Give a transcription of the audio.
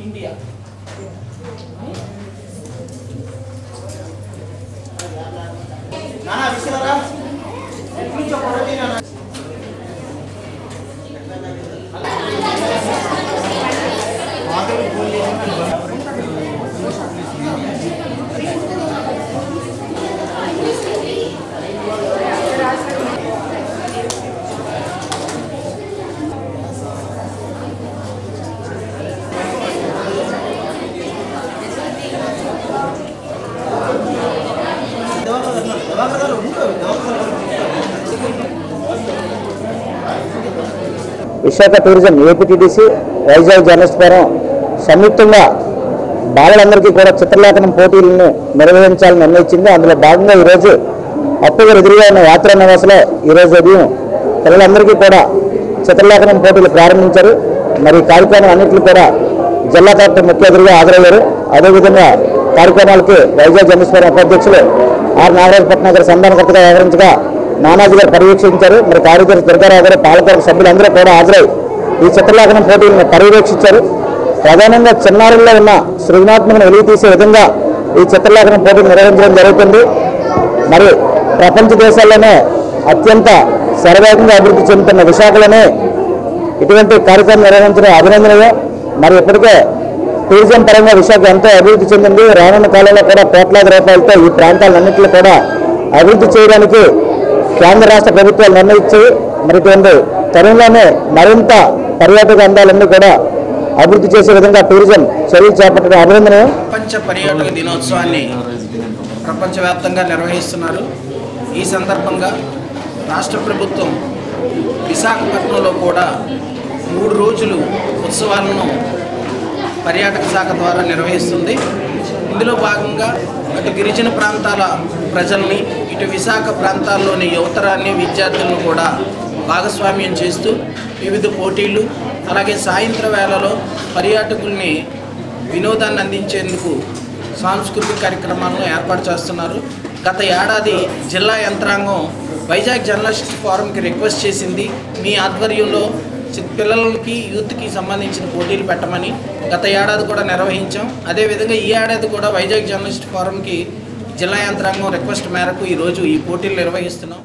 India నానా విషయారా కొంచెం కొరది నానా Visakha tourism APTDC Vizag journalist forum సంయుక్తంగా బాలలందరికీ కూడా చిత్రలేఖనం పోటీలను నిర్వహించాలని నిర్ణయించింది. అందులో భాగంగా ఈరోజు అక్టోబర్ ఎదురుగా ఉన్న యాత్రా నివాసంలో ఈరోజు ఉదయం పిల్లలందరికీ కూడా చిత్రలేఖనం పోటీలు ప్రారంభించారు. మరి కార్యక్రమం అన్నింటినీ కూడా జిల్లా కలెక్టర్ ముఖ్య అతిథిగా హాజరయ్యారు. అదేవిధంగా కార్యక్రమాలకి వైజాగ్ జర్నలిస్ట్ ఫోరం ఉపాధ్యక్షులు ఆర్ నాగరాజ పట్నాగర్ సంధానకర్తగా వ్యవహరించగా నానాజీ గారు పర్యవేక్షించారు. మరి కార్యదర్శి దుర్గారావు గారు పాలకవర్గ సభ్యులందరూ కూడా హాజరై ఈ చిత్రలేఖనం పోటీలను పర్యవేక్షించారు. ప్రధానంగా చిన్నారుల్లో ఉన్న సృజనాత్మకను వెలుగు తీసే విధంగా ఈ చిత్రలేఖనం పోటీలు నిర్వహించడం జరుగుతుంది. మరి ప్రపంచ దేశాల్లోనే అత్యంత శరవేగంగా అభివృద్ధి చెందుతున్న విశాఖలోనే ఇటువంటి కార్యక్రమం నిర్వహించడం అభినందనీయం. మరి ఇప్పటికే టూరిజం పరంగా విశాఖ ఎంతో అభివృద్ధి చెందింది. రానున్న కాలంలో కూడా కోట్లాది రూపాయలతో ఈ ప్రాంతాలన్నింటినీ కూడా అభివృద్ధి చేయడానికి కేంద్ర రాష్ట్ర ప్రభుత్వాలు నిర్ణయించాయి. మరి ఇటువంటి తరుణంలోనే మరింత పర్యాటక అందాలన్నీ కూడా అభివృద్ధి చేసే విధంగా టూరిజం చర్యలు చేపట్టడం అభినందనీయం. ప్రపంచ పర్యాటక దినోత్సవాన్ని ప్రపంచవ్యాప్తంగా నిర్వహిస్తున్నారు. ఈ సందర్భంగా రాష్ట్ర ప్రభుత్వం విశాఖపట్నంలో కూడా 3 రోజులు ఉత్సవాలను పర్యాటక శాఖ ద్వారా నిర్వహిస్తుంది. ఇందులో భాగంగా అటు గిరిజన ప్రాంతాల ప్రజల్ని, ఇటు విశాఖ ప్రాంతాల్లోని యువతరాన్ని, విద్యార్థులను కూడా భాగస్వామ్యం చేస్తూ వివిధ పోటీలు, అలాగే సాయంత్ర వేళలో పర్యాటకుల్ని వినోదాన్ని అందించేందుకు సాంస్కృతిక కార్యక్రమాలను ఏర్పాటు చేస్తున్నారు. గత ఏడాది జిల్లా యంత్రాంగం వైజాగ్ జర్నలిస్ట్ ఫోరంకి రిక్వెస్ట్ చేసింది, మీ ఆధ్వర్యంలో పిల్లలకి, యూత్కి సంబంధించిన పోటీలు పెట్టమని. గత ఏడాది కూడా నిర్వహించాం. అదేవిధంగా ఈ ఏడాది కూడా వైజాగ్ జర్నలిస్ట్ ఫోరంకి జిల్లా యంత్రాంగం రిక్వెస్ట్ మేరకు ఈరోజు ఈ పోటీలు నిర్వహిస్తున్నాం.